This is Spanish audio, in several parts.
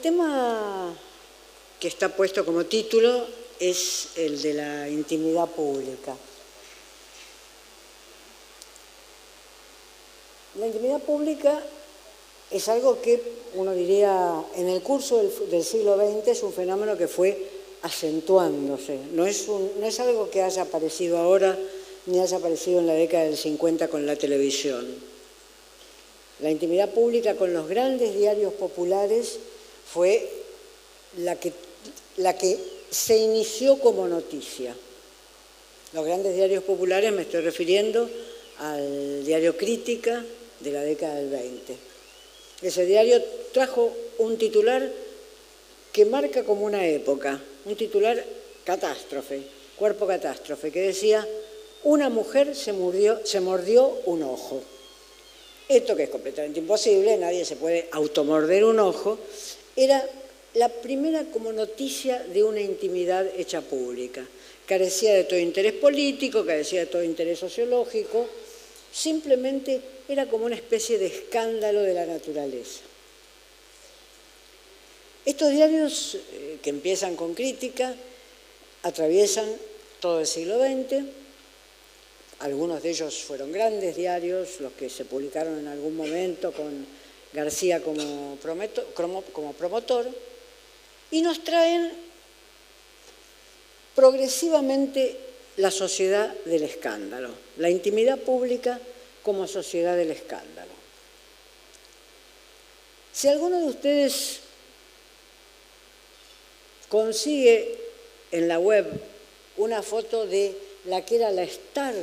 tema que está puesto como título es el de la intimidad pública. La intimidad pública es algo que, uno diría, en el curso del siglo XX es un fenómeno que fue acentuándose. No es algo que haya aparecido ahora ni haya aparecido en la década del 50 con la televisión. La intimidad pública con los grandes diarios populares fue la que se inició como noticia. Los grandes diarios populares, me estoy refiriendo al diario Crítica de la década del 20. Ese diario trajo un titular que marca como una época, un titular catástrofe, cuerpo catástrofe, que decía: una mujer se mordió un ojo. Esto, que es completamente imposible, nadie se puede automorder un ojo, era la primera como noticia de una intimidad hecha pública. Carecía de todo interés político, carecía de todo interés sociológico, simplemente era como una especie de escándalo de la naturaleza. Estos diarios que empiezan con Crítica atraviesan todo el siglo XX. Algunos de ellos fueron grandes diarios, los que se publicaron en algún momento con García como promotor, y nos traen progresivamente la sociedad del escándalo, la intimidad pública como sociedad del escándalo. Si alguno de ustedes consigue en la web una foto de la que era la star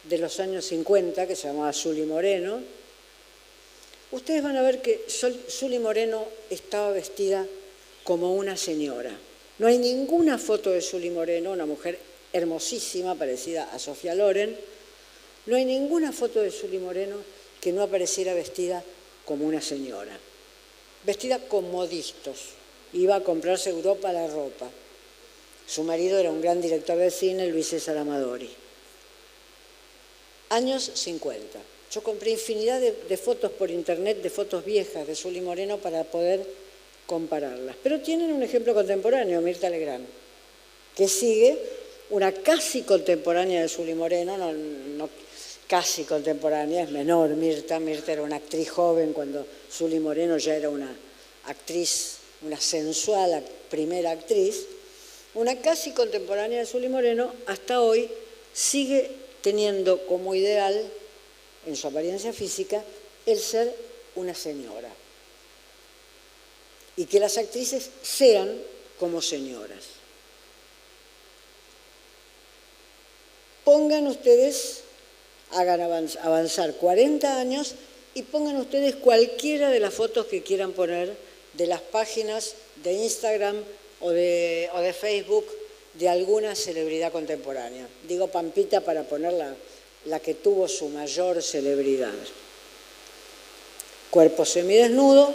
de los años 50, que se llamaba Sully Moreno, ustedes van a ver que Sully Moreno estaba vestida como una señora. No hay ninguna foto de Sully Moreno, una mujer hermosísima, parecida a Sofía Loren. No hay ninguna foto de Sully Moreno que no apareciera vestida como una señora. Vestida con modistos. Iba a comprarse a Europa la ropa. Su marido era un gran director de cine, Luis César Amadori. Años 50. Yo compré infinidad de fotos por internet, de fotos viejas de Sully Moreno para poder compararlas. Pero tienen un ejemplo contemporáneo, Mirta Legrand, que sigue una casi contemporánea de Sully Moreno, no casi contemporánea, es menor Mirta. Mirta era una actriz joven cuando Sully Moreno ya era una actriz, una sensual primera actriz. Una casi contemporánea de Sully Moreno, hasta hoy sigue teniendo como ideal, en su apariencia física, el ser una señora. Y que las actrices sean como señoras. Pongan ustedes, hagan avanzar 40 años y pongan ustedes cualquiera de las fotos que quieran poner de las páginas de Instagram o de Facebook de alguna celebridad contemporánea. Digo Pampita para poner la que tuvo su mayor celebridad. Cuerpo semidesnudo,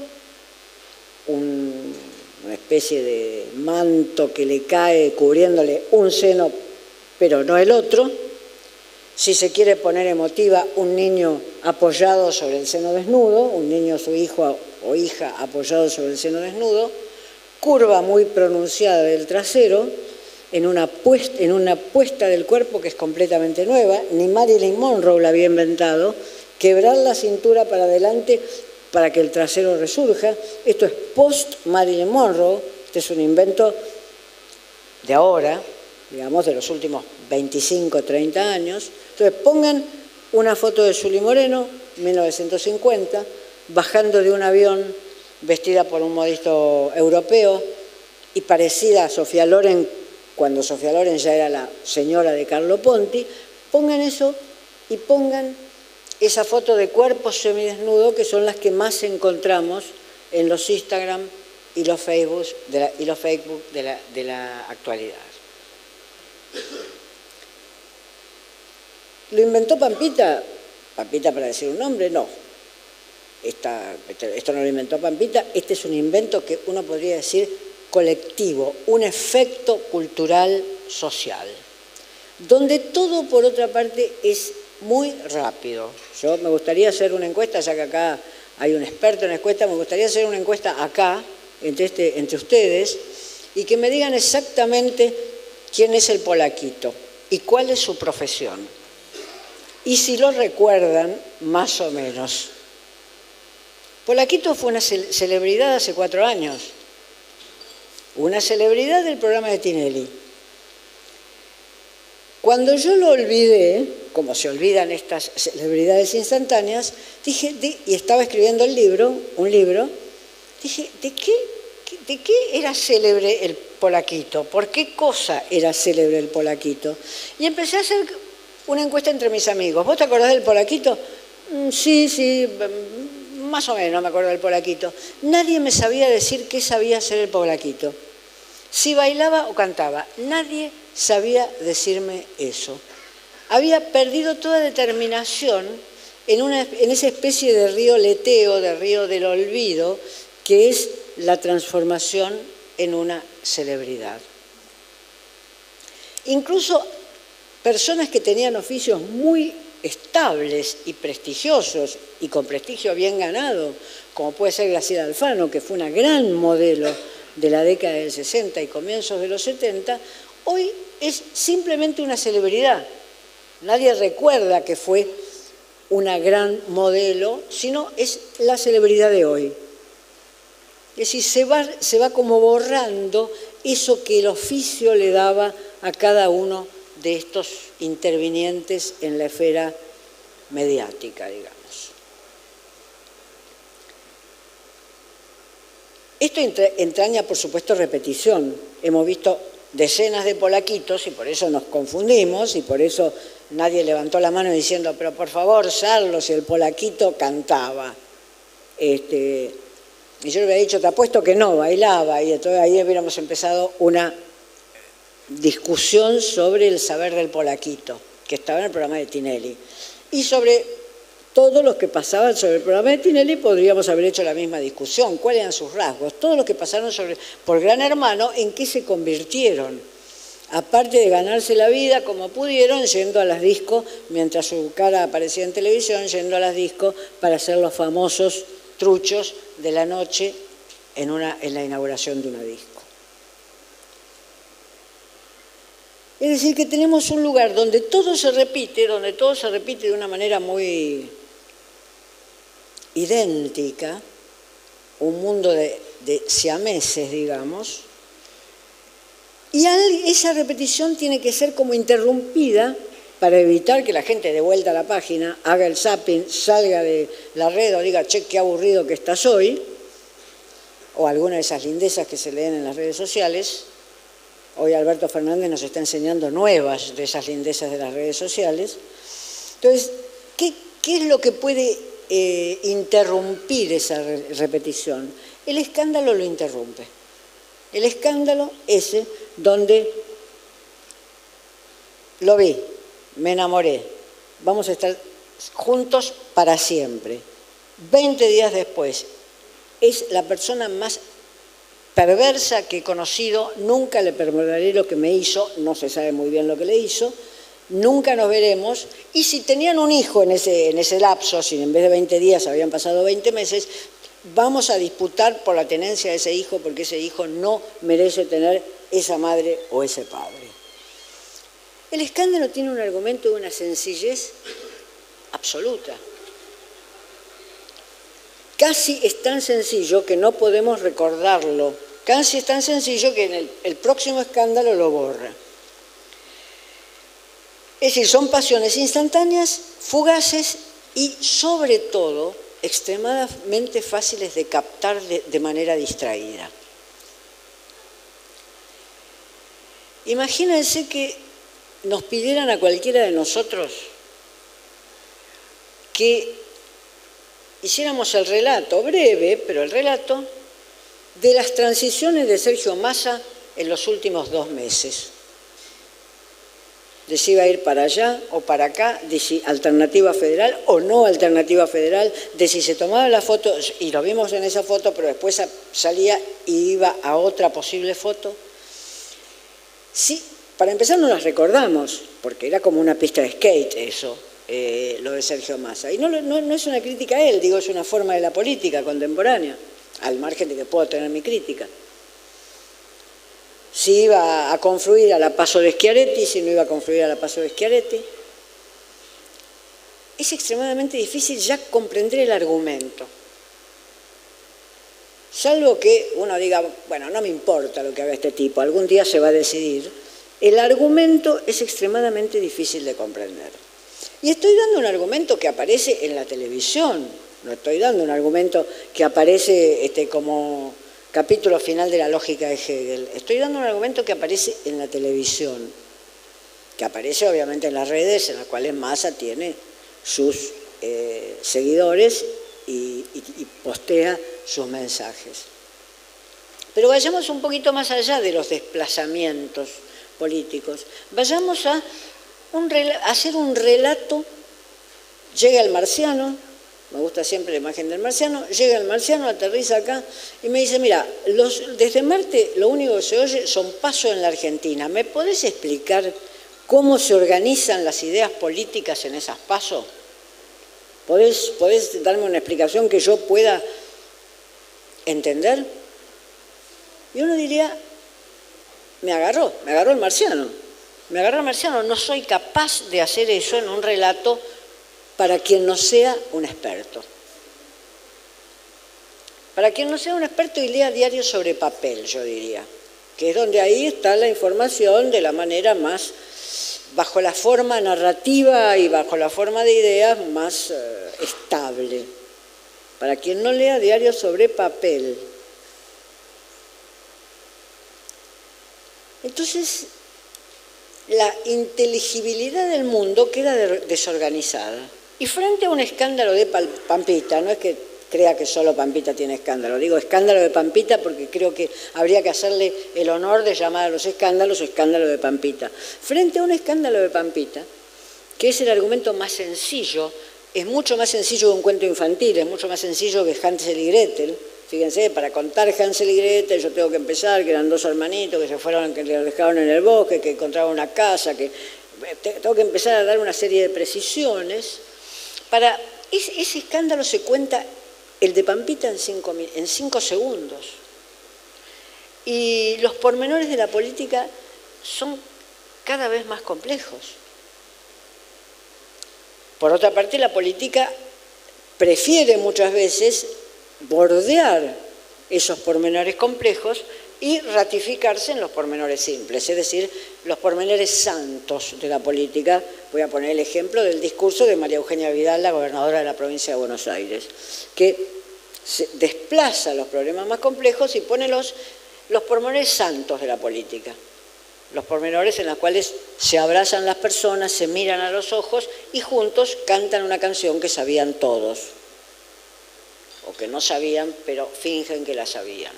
una especie de manto que le cae cubriéndole un seno, pero no el otro. Si se quiere poner emotiva, un niño apoyado sobre el seno desnudo, un niño, su hijo o hija apoyado sobre el seno desnudo, curva muy pronunciada del trasero, en una puesta del cuerpo que es completamente nueva. Ni Marilyn Monroe la había inventado, quebrar la cintura para adelante para que el trasero resurja. Esto es post Marilyn Monroe, este es un invento de ahora, digamos, de los últimos 25, 30 años. Entonces pongan una foto de Sully Moreno, 1950, bajando de un avión vestida por un modisto europeo y parecida a Sofía Loren, cuando Sofía Loren ya era la señora de Carlo Ponti. Pongan eso y pongan esa foto de cuerpo semidesnudo, que son las que más encontramos en los Instagram y los Facebook de la actualidad. ¿Lo inventó Pampita? ¿Pampita para decir un nombre? No. Esto no lo inventó Pampita, este es un invento que uno podría decir colectivo, un efecto cultural social, donde todo, por otra parte, es muy rápido. Yo me gustaría hacer una encuesta, ya que acá hay un experto en encuesta, me gustaría hacer una encuesta acá, entre ustedes y que me digan exactamente quién es el Polaquito y cuál es su profesión. Y si lo recuerdan, más o menos. Polaquito fue una celebridad hace 4 años. Una celebridad del programa de Tinelli. Cuando yo lo olvidé, como se olvidan estas celebridades instantáneas, dije, y estaba escribiendo un libro, dije, ¿de qué era célebre el Polaquito? ¿Por qué cosa era célebre el Polaquito? Y empecé a hacer una encuesta entre mis amigos. ¿Vos te acordás del Polaquito? Sí, más o menos me acuerdo del Polaquito. Nadie me sabía decir qué sabía hacer el Polaquito. Si bailaba o cantaba. Nadie sabía decirme eso. Había perdido toda determinación en esa especie de río leteo, de río del olvido, que es la transformación en una celebridad. Incluso personas que tenían oficios muy estables y prestigiosos y con prestigio bien ganado, como puede ser Graciela Alfano, que fue una gran modelo de la década del 60 y comienzos de los 70, hoy es simplemente una celebridad. Nadie recuerda que fue una gran modelo, sino es la celebridad de hoy. Es decir, se va como borrando eso que el oficio le daba a cada uno de estos intervinientes en la esfera mediática, digamos. Esto entraña, por supuesto, repetición. Hemos visto decenas de Polaquitos y por eso nos confundimos y por eso nadie levantó la mano diciendo, pero por favor, Sarlo, si el Polaquito cantaba. Y yo le hubiera dicho, te apuesto que no, bailaba, y entonces ahí hubiéramos empezado una discusión sobre el saber del Polaquito, que estaba en el programa de Tinelli. Y sobre todos los que pasaban sobre el programa de Tinelli podríamos haber hecho la misma discusión. ¿Cuáles eran sus rasgos? Todos los que pasaron por Gran Hermano, ¿en qué se convirtieron? Aparte de ganarse la vida como pudieron, yendo a las discos, mientras su cara aparecía en televisión, yendo a las discos para hacer los famosos truchos de la noche en la inauguración de una disco. Es decir, que tenemos un lugar donde todo se repite de una manera muy idéntica, un mundo de siameses, digamos, y esa repetición tiene que ser como interrumpida para evitar que la gente dé vuelta a la página, haga el zapping, salga de la red o diga, che, qué aburrido que estás hoy, o alguna de esas lindezas que se leen en las redes sociales. Hoy Alberto Fernández nos está enseñando nuevas de esas lindezas de las redes sociales. Entonces, ¿qué es lo que puede interrumpir esa repetición? El escándalo lo interrumpe. El escándalo ese donde lo vi, me enamoré, vamos a estar juntos para siempre. 20 días después, es la persona más perversa que he conocido, nunca le perdonaré lo que me hizo, no se sabe muy bien lo que le hizo, nunca nos veremos, y si tenían un hijo en ese lapso, si en vez de 20 días habían pasado 20 meses, vamos a disputar por la tenencia de ese hijo, porque ese hijo no merece tener esa madre o ese padre. El escándalo tiene un argumento de una sencillez absoluta. Casi es tan sencillo que no podemos recordarlo. Casi es tan sencillo que en el próximo escándalo lo borra. Es decir, son pasiones instantáneas, fugaces y, sobre todo, extremadamente fáciles de captar de manera distraída. Imagínense que nos pidieran a cualquiera de nosotros que hiciéramos el relato, breve, pero el relato, de las transiciones de Sergio Massa en los últimos 2 meses. De si iba a ir para allá o para acá, de si alternativa federal o no alternativa federal, de si se tomaba la foto, y lo vimos en esa foto, pero después salía y iba a otra posible foto. Sí, para empezar no las recordamos, porque era como una pista de skate eso. Lo de Sergio Massa. Y no es una crítica a él, digo, es una forma de la política contemporánea. al margen de que puedo tener mi crítica. Si iba a confluir a la Paso de Schiaretti, si no iba a confluir a la Paso de Schiaretti. Es extremadamente difícil ya comprender el argumento. Salvo que uno diga, bueno, no me importa lo que haga este tipo, algún día se va a decidir. El argumento es extremadamente difícil de comprender. Y estoy dando un argumento que aparece en la televisión, no estoy dando un argumento que aparece como capítulo final de la lógica de Hegel. Estoy dando un argumento que aparece en la televisión, que aparece obviamente en las redes, en las cuales Massa tiene sus seguidores y postea sus mensajes. Pero vayamos un poquito más allá de los desplazamientos políticos. Vayamos a hacer un relato. Llega el marciano, me gusta siempre la imagen del marciano, llega el marciano, aterriza acá y me dice, mira, desde Marte lo único que se oye son pasos en la Argentina. ¿Me podés explicar cómo se organizan las ideas políticas en esas pasos? ¿Podés darme una explicación que yo pueda entender? Y uno diría, me agarró el marciano. Me agarró el marciano, no soy capaz de hacer eso en un relato para quien no sea un experto. Para quien no sea un experto y lea diarios sobre papel, yo diría, que es donde ahí está la información de la manera más, bajo la forma narrativa y bajo la forma de ideas más estable. Para quien no lea diarios sobre papel. Entonces, la inteligibilidad del mundo queda desorganizada. Y frente a un escándalo de Pampita, no es que crea que solo Pampita tiene escándalo, digo escándalo de Pampita porque creo que habría que hacerle el honor de llamar a los escándalos escándalo de Pampita. Frente a un escándalo de Pampita, que es el argumento más sencillo, es mucho más sencillo que un cuento infantil, es mucho más sencillo que Hansel y Gretel. Fíjense, para contar Hansel y Gretel yo tengo que empezar, que eran dos hermanitos que se fueron, que les dejaron en el bosque, que encontraron una casa, que tengo que empezar a dar una serie de precisiones. Para ese escándalo se cuenta el de Pampita en 5 segundos. Y los pormenores de la política son cada vez más complejos. Por otra parte, la política prefiere muchas veces bordear esos pormenores complejos y ratificarse en los pormenores simples, es decir, los pormenores santos de la política. Voy a poner el ejemplo del discurso de María Eugenia Vidal, la gobernadora de la provincia de Buenos Aires, que desplaza los problemas más complejos y pone los pormenores santos de la política, los pormenores en los cuales se abrazan las personas, se miran a los ojos y juntos cantan una canción que sabían todos, o que no sabían, pero fingen que la sabían.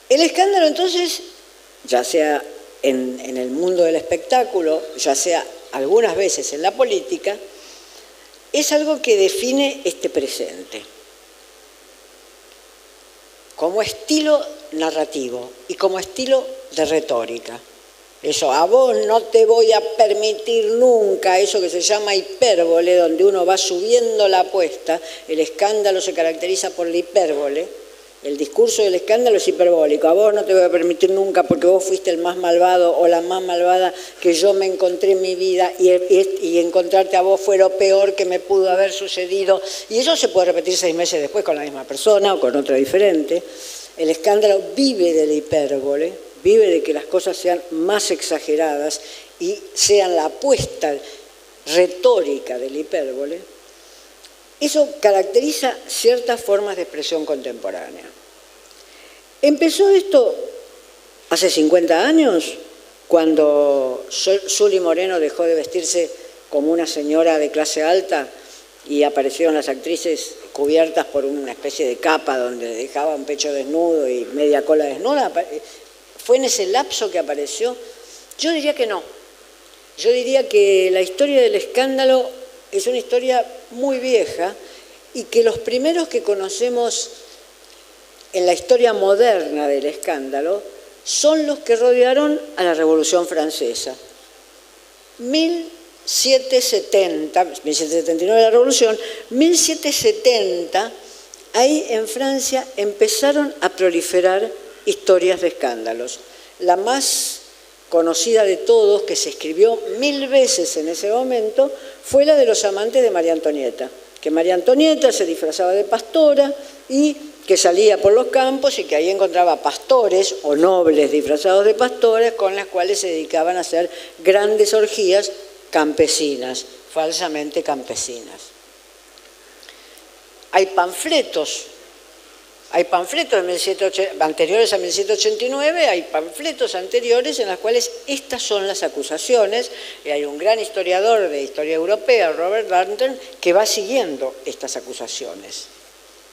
El escándalo, entonces, ya sea en el mundo del espectáculo, ya sea algunas veces en la política, es algo que define este presente como estilo narrativo y como estilo de retórica. Eso, a vos no te voy a permitir nunca, eso que se llama hipérbole, donde uno va subiendo la apuesta. El escándalo se caracteriza por la hipérbole. El discurso del escándalo es hiperbólico. A vos no te voy a permitir nunca porque vos fuiste el más malvado o la más malvada que yo me encontré en mi vida y encontrarte a vos fue lo peor que me pudo haber sucedido. Y eso se puede repetir 6 meses después con la misma persona o con otra diferente. El escándalo vive de la hipérbole, vive de que las cosas sean más exageradas y sean la apuesta retórica de la hipérbole. Eso caracteriza ciertas formas de expresión contemporánea. Empezó esto hace 50 años, cuando Sully Moreno dejó de vestirse como una señora de clase alta y aparecieron las actrices cubiertas por una especie de capa donde dejaban pecho desnudo y media cola desnuda. ¿Fue en ese lapso que apareció? Yo diría que no. Yo diría que la historia del escándalo es una historia muy vieja y que los primeros que conocemos en la historia moderna del escándalo son los que rodearon a la Revolución Francesa. 1779 la Revolución, 1770, ahí en Francia empezaron a proliferar historias de escándalos. La más conocida de todos, que se escribió 1000 veces en ese momento, fue la de los amantes de María Antonieta, que María Antonieta se disfrazaba de pastora y que salía por los campos y que ahí encontraba pastores o nobles disfrazados de pastores con las cuales se dedicaban a hacer grandes orgías campesinas, falsamente campesinas. Hay panfletos anteriores a 1789, hay panfletos anteriores en los cuales estas son las acusaciones, y hay un gran historiador de historia europea, Robert Darnton, que va siguiendo estas acusaciones.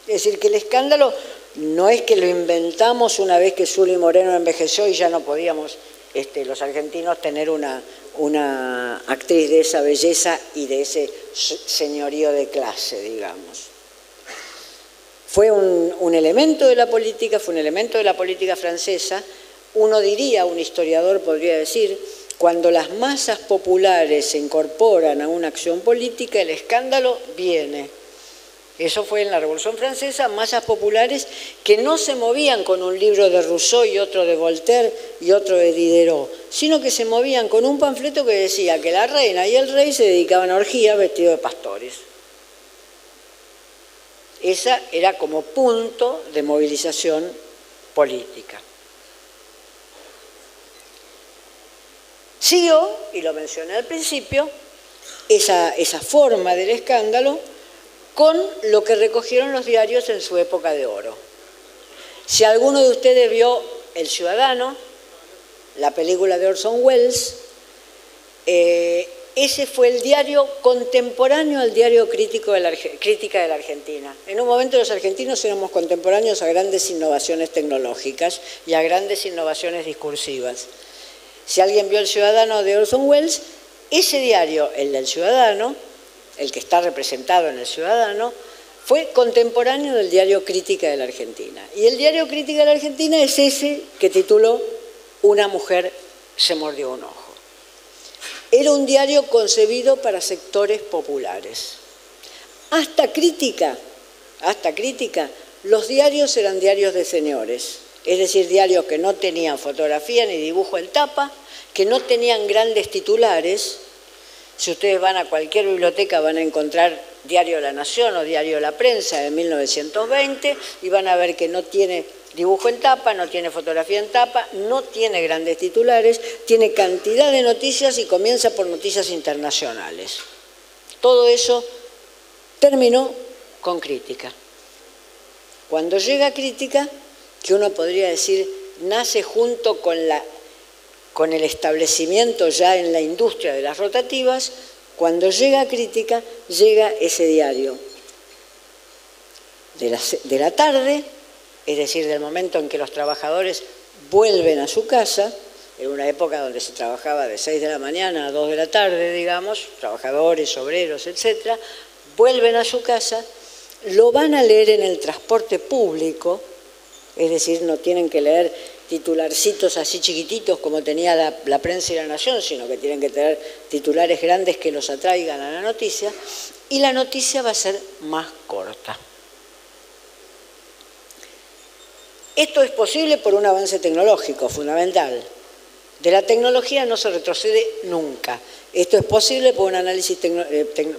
Es decir, que el escándalo no es que lo inventamos una vez que Zully Moreno envejeció y ya no podíamos los argentinos tener una actriz de esa belleza y de ese señorío de clase, digamos. Fue un elemento de la política, fue un elemento de la política francesa. Uno diría, un historiador podría decir, cuando las masas populares se incorporan a una acción política, el escándalo viene. Eso fue en la Revolución Francesa, masas populares que no se movían con un libro de Rousseau y otro de Voltaire y otro de Diderot, sino que se movían con un panfleto que decía que la reina y el rey se dedicaban a orgías vestidos de pastores. Esa era como punto de movilización política. Siguió, y lo mencioné al principio, esa forma del escándalo con lo que recogieron los diarios en su época de oro. Si alguno de ustedes vio El Ciudadano, la película de Orson Welles, ese fue el diario contemporáneo al diario Crítica de la Argentina. En un momento los argentinos éramos contemporáneos a grandes innovaciones tecnológicas y a grandes innovaciones discursivas. Si alguien vio El Ciudadano de Orson Welles, ese diario, el del Ciudadano, el que está representado en El Ciudadano, fue contemporáneo del diario Crítica de la Argentina. Y el diario Crítica de la Argentina es ese que tituló Una mujer se mordió un ojo. Era un diario concebido para sectores populares. Hasta Crítica, los diarios eran diarios de señores, es decir, diarios que no tenían fotografía ni dibujo en tapa, que no tenían grandes titulares. Si ustedes van a cualquier biblioteca van a encontrar Diario La Nación o Diario La Prensa de 1920 y van a ver que no tiene dibujo en tapa, no tiene fotografía en tapa, no tiene grandes titulares, tiene cantidad de noticias y comienza por noticias internacionales. Todo eso terminó con Crítica. Cuando llega Crítica, que uno podría decir nace junto con el establecimiento ya en la industria de las rotativas, cuando llega Crítica, llega ese diario de la tarde, es decir, del momento en que los trabajadores vuelven a su casa, en una época donde se trabajaba de 6 de la mañana a 2 de la tarde, digamos, trabajadores, obreros, etc., vuelven a su casa, lo van a leer en el transporte público, es decir, no tienen que leer titularcitos así chiquititos como tenía la Prensa y La Nación, sino que tienen que tener titulares grandes que los atraigan a la noticia, y la noticia va a ser más corta. Esto es posible por un avance tecnológico fundamental. De la tecnología no se retrocede nunca. Esto es posible por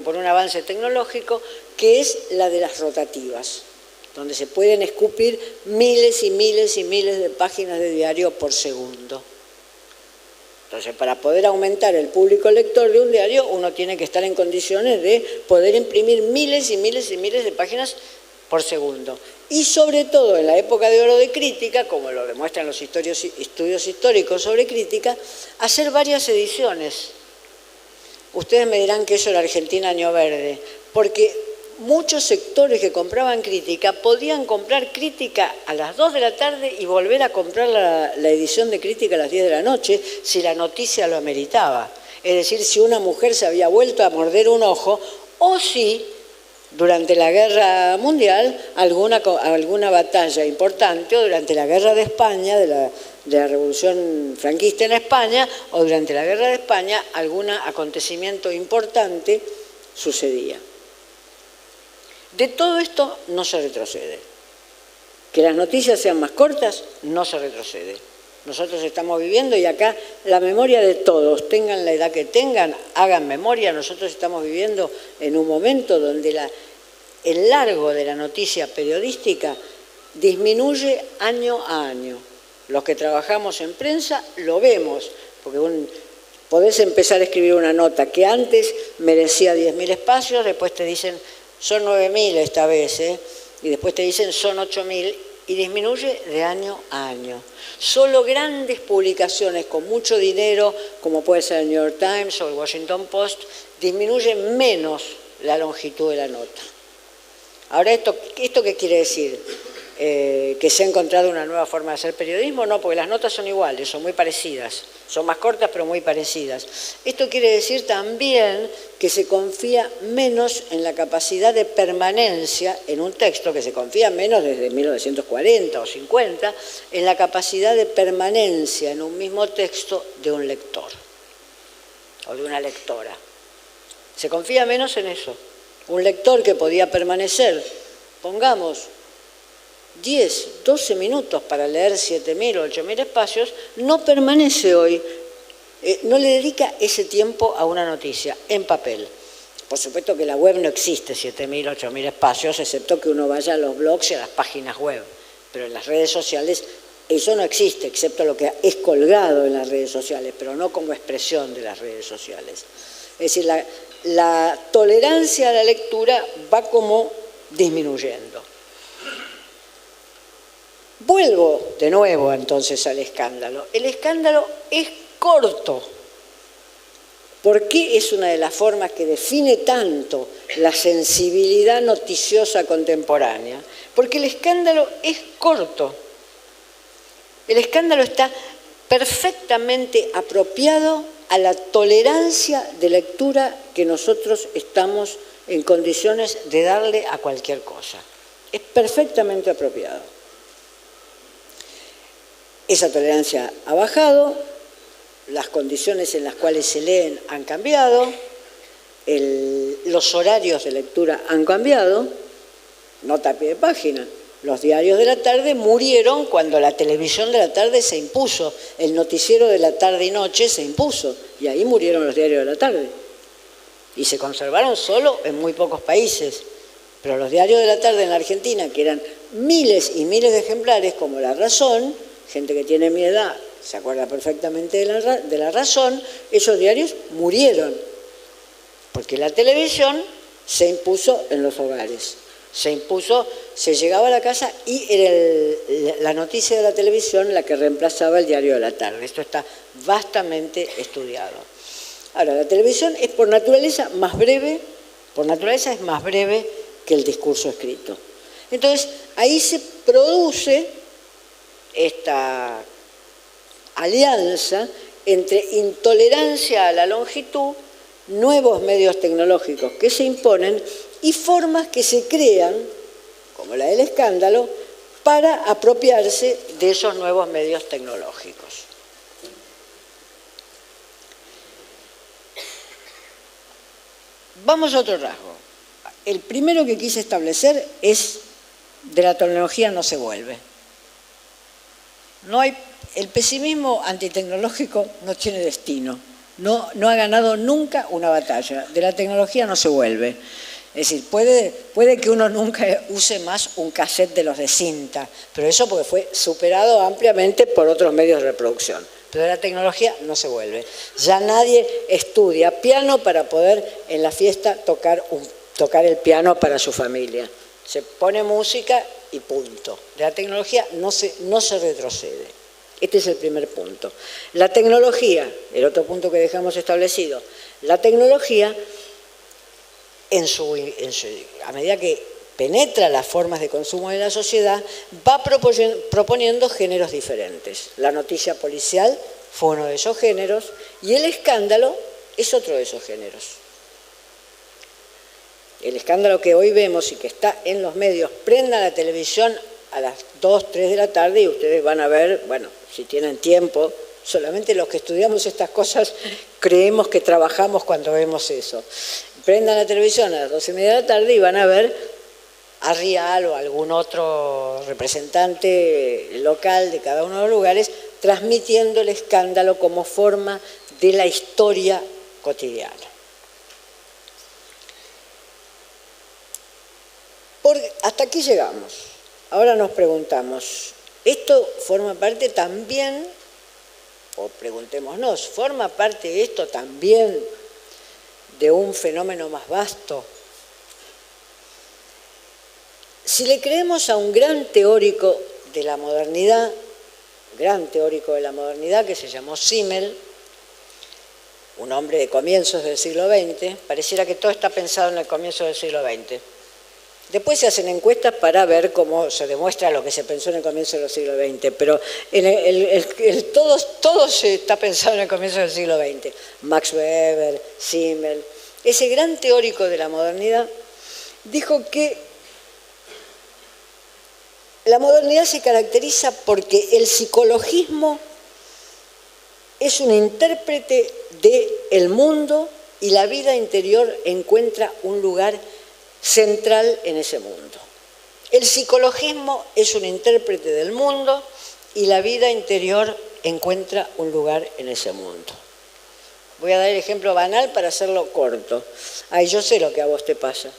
por un avance tecnológico que es la de las rotativas, donde se pueden escupir miles y miles y miles de páginas de diario por segundo. Entonces, para poder aumentar el público lector de un diario, uno tiene que estar en condiciones de poder imprimir miles y miles y miles de páginas por segundo. Y sobre todo en la época de oro de Crítica, como lo demuestran los estudios históricos sobre Crítica, hacer varias ediciones. Ustedes me dirán que eso era Argentina Año Verde, porque muchos sectores que compraban Crítica podían comprar Crítica a las 2 de la tarde y volver a comprar la edición de Crítica a las 10 de la noche si la noticia lo ameritaba. Es decir, si una mujer se había vuelto a morder un ojo o si durante la Guerra Mundial alguna batalla importante, o durante la Guerra de España, de la Revolución Franquista en España, o durante la Guerra de España, algún acontecimiento importante sucedía. De todo esto no se retrocede. Que las noticias sean más cortas, no se retrocede. Nosotros estamos viviendo, y acá la memoria de todos, tengan la edad que tengan, hagan memoria, nosotros estamos viviendo en un momento donde el largo de la noticia periodística disminuye año a año. Los que trabajamos en prensa lo vemos, porque podés empezar a escribir una nota que antes merecía 10.000 espacios, después te dicen son 9.000 esta vez, y después te dicen son 8.000, y disminuye de año a año. Solo grandes publicaciones con mucho dinero, como puede ser el New York Times o el Washington Post, disminuyen menos la longitud de la nota. Ahora, ¿esto qué quiere decir? ¿Que se ha encontrado una nueva forma de hacer periodismo? No, porque las notas son iguales, son muy parecidas. Son más cortas, pero muy parecidas. Esto quiere decir también que se confía menos en la capacidad de permanencia en un texto, que se confía menos desde 1940 o 50, en la capacidad de permanencia en un mismo texto de un lector o de una lectora. Se confía menos en eso. Un lector que podía permanecer, pongamos, 10, 12 minutos para leer 7.000 o 8.000 espacios, no permanece hoy, no le dedica ese tiempo a una noticia en papel. Por supuesto que la web no existe 7.000, 8.000 espacios, excepto que uno vaya a los blogs y a las páginas web. Pero en las redes sociales eso no existe, excepto lo que es colgado en las redes sociales, pero no como expresión de las redes sociales. Es decir, la tolerancia a la lectura va como disminuyendo. Vuelvo de nuevo entonces al escándalo. El escándalo es corto. ¿Por qué es una de las formas que define tanto la sensibilidad noticiosa contemporánea? Porque el escándalo es corto. El escándalo está perfectamente apropiado a la tolerancia de lectura que nosotros estamos en condiciones de darle a cualquier cosa. Es perfectamente apropiado. Esa tolerancia ha bajado, las condiciones en las cuales se leen han cambiado, los horarios de lectura han cambiado, nota a pie de página. Los diarios de la tarde murieron cuando la televisión de la tarde se impuso, el noticiero de la tarde y noche se impuso, y ahí murieron los diarios de la tarde. Y se conservaron solo en muy pocos países. Pero los diarios de la tarde en la Argentina, que eran miles y miles de ejemplares, como La Razón, gente que tiene mi edad se acuerda perfectamente de la Razón, esos diarios murieron, porque la televisión se impuso en los hogares. Se impuso, se llegaba a la casa y era la noticia de la televisión la que reemplazaba el diario de la tarde. Esto está vastamente estudiado. Ahora, la televisión es por naturaleza más breve, que el discurso escrito. Entonces, ahí se produce esta alianza entre intolerancia a la longitud, nuevos medios tecnológicos que se imponen y formas que se crean, como la del escándalo, para apropiarse de esos nuevos medios tecnológicos. Vamos a otro rasgo. El primero que quise establecer es: de la tecnología no se vuelve. El pesimismo antitecnológico no tiene destino, no ha ganado nunca una batalla, de la tecnología no se vuelve. Es decir, puede que uno nunca use más un cassette de los de cinta, pero eso porque fue superado ampliamente por otros medios de reproducción. Pero de la tecnología no se vuelve. Ya nadie estudia piano para poder en la fiesta tocar el piano para su familia. Se pone música y punto. De la tecnología no se retrocede. Este es el primer punto. La tecnología, el otro punto que dejamos establecido, la tecnología, a medida que penetra las formas de consumo de la sociedad, va proponiendo géneros diferentes. La noticia policial fue uno de esos géneros y el escándalo es otro de esos géneros. el escándalo que hoy vemos y que está en los medios, prendan la televisión a las 2, 3 de la tarde y ustedes van a ver, bueno, si tienen tiempo, solamente los que estudiamos estas cosas creemos que trabajamos cuando vemos eso. Prendan la televisión a las 12:30 de la tarde y van a ver a Rial o algún otro representante local de cada uno de los lugares transmitiendo el escándalo como forma de la historia cotidiana. Hasta aquí llegamos. Ahora nos preguntamos, ¿esto forma parte también, o preguntémonos, forma parte esto también de un fenómeno más vasto? Si le creemos a un gran teórico de la modernidad, que se llamó Simmel, un hombre de comienzos del siglo XX, pareciera que todo está pensado en el comienzo del siglo XX. Después se hacen encuestas para ver cómo se demuestra lo que se pensó en el comienzo del siglo XX, pero todo se está pensado en el comienzo del siglo XX. Max Weber, Simmel, ese gran teórico de la modernidad, dijo que la modernidad se caracteriza porque el psicologismo es un intérprete del mundo y la vida interior encuentra un lugar central en ese mundo. El psicologismo es un intérprete del mundo y la vida interior encuentra un lugar en ese mundo. Voy a dar el ejemplo banal para hacerlo corto. Ay, yo sé lo que a vos te pasa.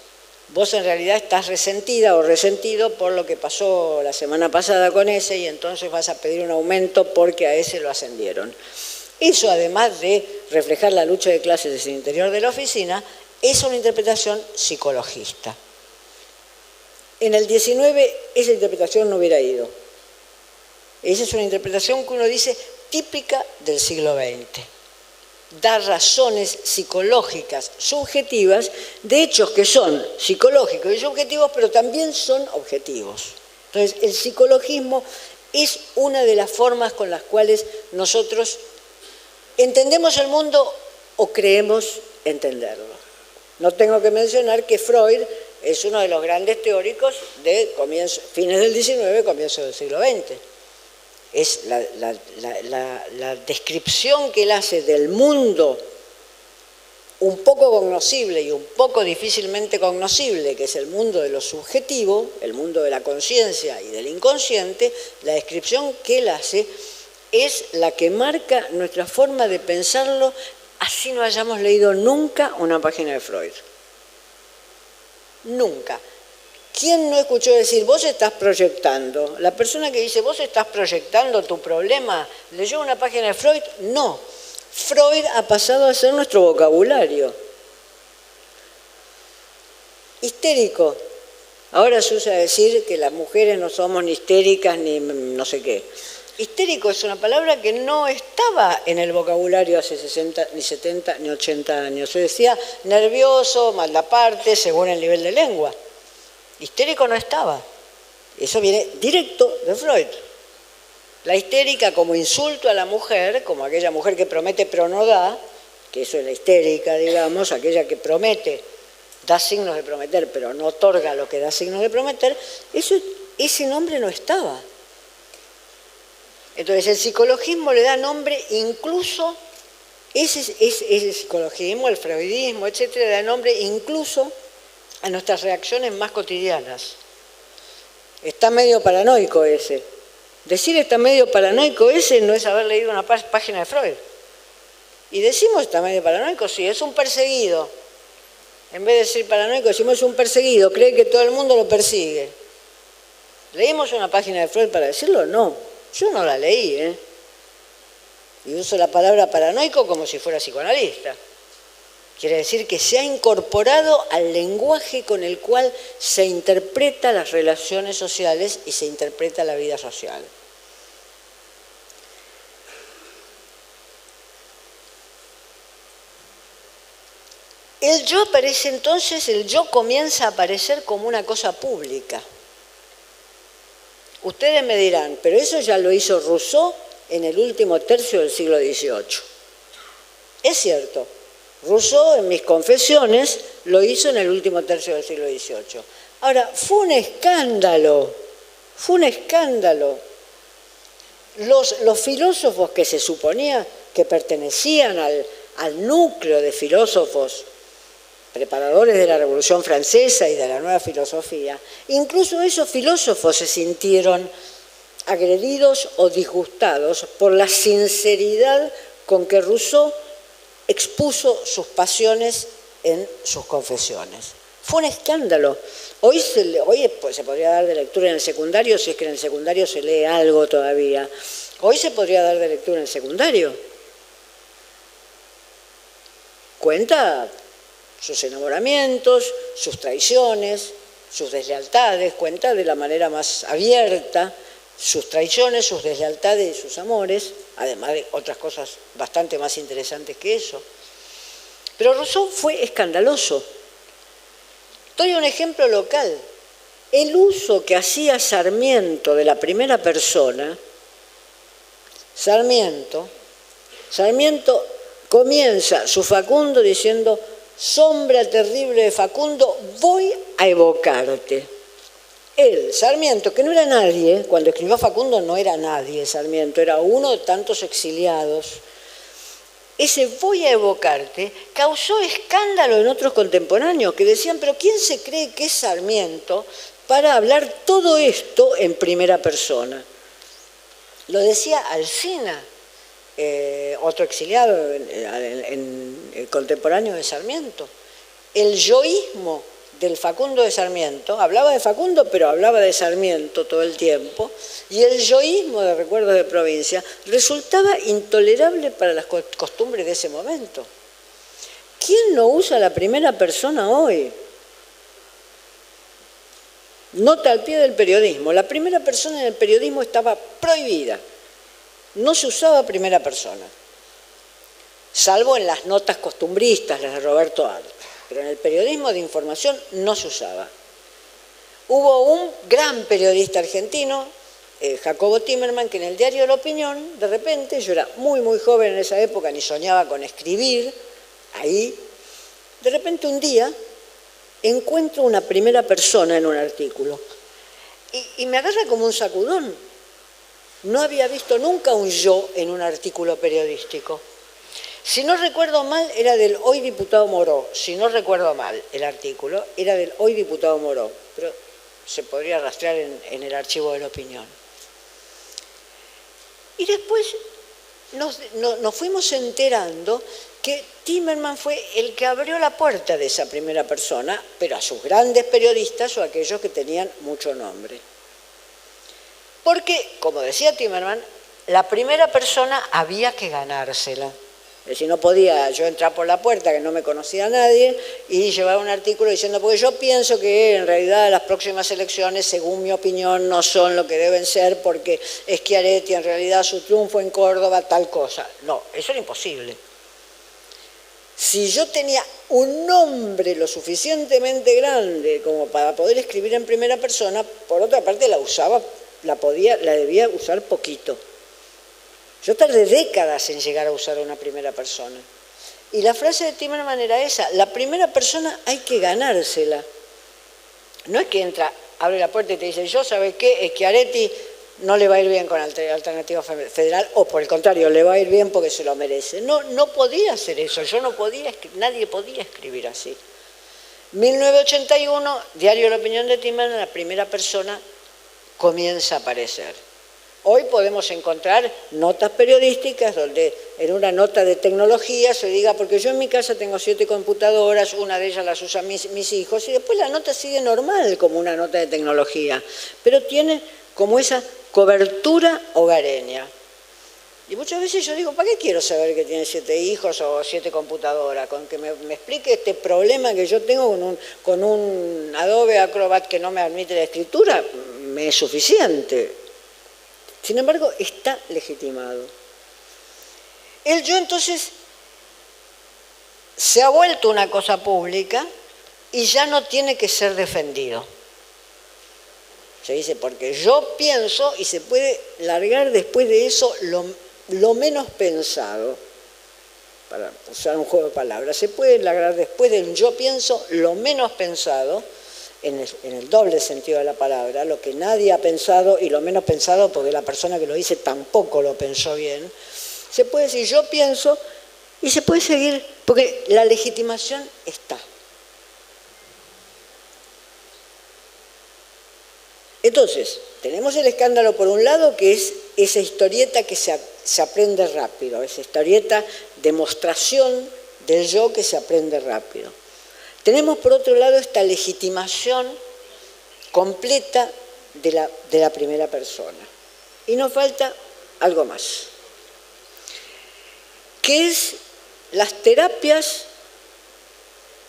Vos en realidad estás resentida o resentido por lo que pasó la semana pasada con ese y entonces vas a pedir un aumento porque a ese lo ascendieron. Eso, además de reflejar la lucha de clases en el interior de la oficina, es una interpretación psicologista. En el 19 esa interpretación no hubiera ido. Esa es una interpretación que uno dice típica del siglo XX. Da razones psicológicas subjetivas de hechos que son psicológicos y subjetivos, pero también son objetivos. Entonces, el psicologismo es una de las formas con las cuales nosotros entendemos el mundo o creemos entenderlo. No tengo que mencionar que Freud es uno de los grandes teóricos de fines del XIX, comienzo del siglo XX. Es la descripción que él hace del mundo un poco cognoscible y un poco difícilmente cognoscible, que es el mundo de lo subjetivo, el mundo de la conciencia y del inconsciente, la descripción que él hace es la que marca nuestra forma de pensarlo, así no hayamos leído nunca una página de Freud. Nunca. ¿Quién no escuchó decir, vos estás proyectando? La persona que dice, vos estás proyectando tu problema, ¿leyó una página de Freud? No. Freud ha pasado a ser nuestro vocabulario. Histérico. Ahora se usa decir que las mujeres no somos ni histéricas ni no sé qué. Histérico es una palabra que no estaba en el vocabulario hace 60, ni 70, ni 80 años. Se decía nervioso, mal aparte, según el nivel de lengua. Histérico no estaba. Eso viene directo de Freud. La histérica como insulto a la mujer, como aquella mujer que promete pero no da, que eso es la histérica, digamos, aquella que promete, da signos de prometer pero no otorga lo que da signos de prometer, ese nombre no estaba. Entonces el psicologismo le da nombre incluso, ese psicologismo, el freudismo, etcétera, le da nombre incluso a nuestras reacciones más cotidianas. Está medio paranoico ese. Decir está medio paranoico ese no es haber leído una página de Freud. Y decimos está medio paranoico, sí, es un perseguido. En vez de decir paranoico, decimos es un perseguido, cree que todo el mundo lo persigue. ¿Leímos una página de Freud para decirlo? No, yo no la leí, Y uso la palabra paranoico como si fuera psicoanalista. Quiere decir que se ha incorporado al lenguaje con el cual se interpretan las relaciones sociales y se interpreta la vida social. El yo aparece entonces, el yo comienza a aparecer como una cosa pública. Ustedes me dirán, pero eso ya lo hizo Rousseau en el último tercio del siglo XVIII. Es cierto. Rousseau, en mis confesiones, lo hizo en el último tercio del siglo XVIII. Ahora, fue un escándalo, fue un escándalo. Los filósofos que se suponía que pertenecían al núcleo de filósofos preparadores de la Revolución Francesa y de la nueva filosofía, incluso esos filósofos se sintieron agredidos o disgustados por la sinceridad con que Rousseau expuso sus pasiones en sus confesiones. Fue un escándalo. Hoy se podría dar de lectura en el secundario, si es que en el secundario se lee algo todavía. Hoy se podría dar de lectura en el secundario. Cuenta sus enamoramientos, sus traiciones, sus deslealtades, cuenta de la manera más abierta sus traiciones, sus deslealtades y sus amores, además de otras cosas bastante más interesantes que eso. Pero Rousseau fue escandaloso. Doy un ejemplo local. El uso que hacía Sarmiento de la primera persona, Sarmiento comienza su Facundo diciendo: sombra terrible de Facundo, voy a evocarte. Él, Sarmiento, que no era nadie, cuando escribió Facundo no era nadie Sarmiento, era uno de tantos exiliados. Ese voy a evocarte causó escándalo en otros contemporáneos que decían: pero ¿quién se cree que es Sarmiento para hablar todo esto en primera persona? Lo decía Alsina, otro exiliado en contemporáneo de Sarmiento. El yoísmo del Facundo de Sarmiento, hablaba de Facundo, pero hablaba de Sarmiento todo el tiempo, y el yoísmo de Recuerdos de Provincia resultaba intolerable para las costumbres de ese momento. ¿Quién no usa la primera persona hoy? Nota al pie del periodismo. La primera persona en el periodismo estaba prohibida. No se usaba primera persona, salvo en las notas costumbristas, las de Roberto Art. Pero en el periodismo de información no se usaba. Hubo un gran periodista argentino, Jacobo Timerman, que en el diario La Opinión, de repente, yo era muy joven en esa época, ni soñaba con escribir, ahí, de repente un día encuentro una primera persona en un artículo y me agarra como un sacudón. No había visto nunca un yo en un artículo periodístico. Si no recuerdo mal, era del hoy diputado Moró. Si no recuerdo mal, el artículo era del hoy diputado Moró, pero se podría rastrear en el archivo de La Opinión. Y después nos fuimos enterando que Timerman fue el que abrió la puerta de esa primera persona, pero a sus grandes periodistas o a aquellos que tenían mucho nombre. Porque, como decía Timerman, la primera persona había que ganársela. Es decir, no podía yo entrar por la puerta, que no me conocía a nadie, y llevar un artículo diciendo: porque yo pienso que en realidad las próximas elecciones, según mi opinión, no son lo que deben ser, porque Schiaretti en realidad su triunfo en Córdoba, tal cosa. No, eso era imposible. Si yo tenía un nombre lo suficientemente grande como para poder escribir en primera persona, por otra parte la debía usar poquito. Yo tardé décadas en llegar a usar una primera persona. Y la frase de Timerman era esa: la primera persona hay que ganársela. No es que entra, abre la puerta y te dice: yo, ¿sabe qué? Schiaretti no le va a ir bien con Alternativa Federal, o por el contrario, le va a ir bien porque se lo merece. No podía hacer eso, nadie podía escribir así. 1981, Diario de la Opinión de Timerman, la primera persona comienza a aparecer. Hoy podemos encontrar notas periodísticas donde en una nota de tecnología se diga: porque yo en mi casa tengo 7 computadoras, una de ellas las usan mis hijos, y después la nota sigue normal como una nota de tecnología, pero tiene como esa cobertura hogareña. Y muchas veces yo digo: ¿para qué quiero saber que tiene 7 hijos o 7 computadoras? Con que me explique este problema que yo tengo con un Adobe Acrobat que no me admite la escritura, me es suficiente. Sin embargo, está legitimado. El yo entonces se ha vuelto una cosa pública y ya no tiene que ser defendido. Se dice: porque yo pienso, y se puede largar después de eso lo menos pensado. para usar un juego de palabras, se puede lograr después del yo pienso lo menos pensado, en el doble sentido de la palabra, lo que nadie ha pensado y lo menos pensado porque la persona que lo dice tampoco lo pensó bien. Se puede decir yo pienso y se puede seguir, porque la legitimación está. Entonces, tenemos el escándalo por un lado, que es esa historieta que se aprende rápido, esa historieta demostración del yo que se aprende rápido. Tenemos por otro lado esta legitimación completa de la primera persona. Y nos falta algo más, que es las terapias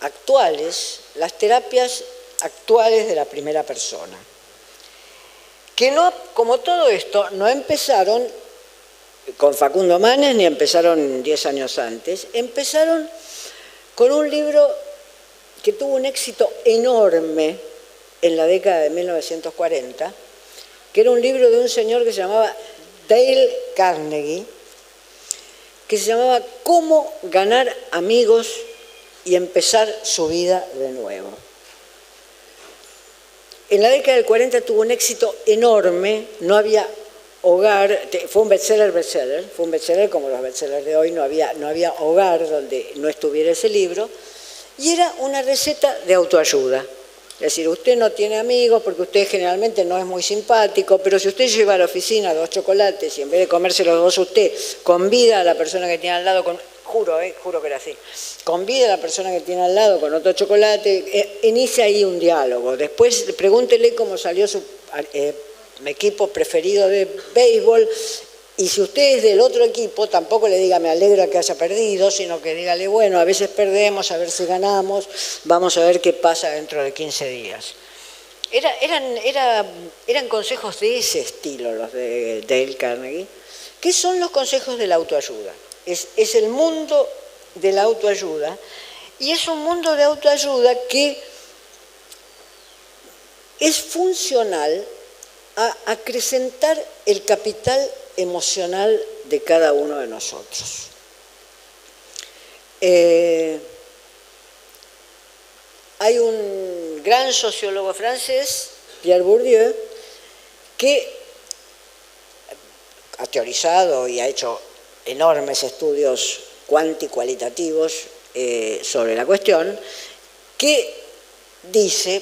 actuales de la primera persona. Que no, como todo esto, no empezaron con Facundo Manes ni empezaron 10 años antes, empezaron con un libro que tuvo un éxito enorme en la década de 1940, que era un libro de un señor que se llamaba Dale Carnegie, que se llamaba Cómo ganar amigos y empezar su vida de nuevo. En la década del 40 tuvo un éxito enorme, no había hogar, fue un bestseller como los bestsellers de hoy, no había hogar donde no estuviera ese libro, y era una receta de autoayuda. Es decir, usted no tiene amigos porque usted generalmente no es muy simpático, pero si usted lleva a la oficina 2 chocolates y en vez de comerse los 2 usted convida a la persona que tiene al lado, juro que era así, convida a la persona que tiene al lado con otro chocolate, inicia ahí un diálogo. Después pregúntele cómo salió su equipo preferido de béisbol, y si usted es del otro equipo, tampoco le diga me alegro que haya perdido, sino que dígale, bueno, a veces perdemos, a ver si ganamos, vamos a ver qué pasa dentro de 15 días. Eran consejos de ese estilo los de Dale Carnegie. ¿Qué son los consejos de la autoayuda? Es el mundo de la autoayuda, y es un mundo de autoayuda que es funcional a acrecentar el capital emocional de cada uno de nosotros. Hay un gran sociólogo francés, Pierre Bourdieu, que ha teorizado y ha hecho enormes estudios cuantitativos sobre la cuestión, que dice,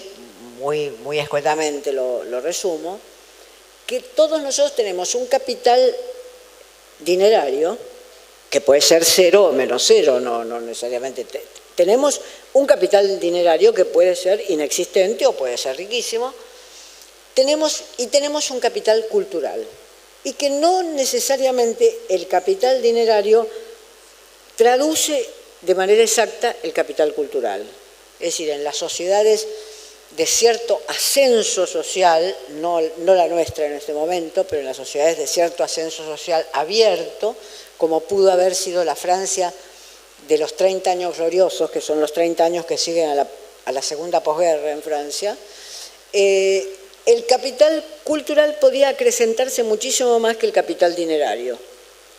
muy escuetamente lo resumo, que todos nosotros tenemos un capital dinerario, que puede ser 0 o menos 0, no necesariamente. Tenemos un capital dinerario que puede ser inexistente o puede ser riquísimo. Tenemos un capital cultural, y que no necesariamente el capital dinerario traduce de manera exacta el capital cultural. Es decir, en las sociedades de cierto ascenso social, no la nuestra en este momento, pero en las sociedades de cierto ascenso social abierto, como pudo haber sido la Francia de los 30 años gloriosos, que son los 30 años que siguen a la segunda posguerra en Francia, el capital cultural podía acrecentarse muchísimo más que el capital dinerario.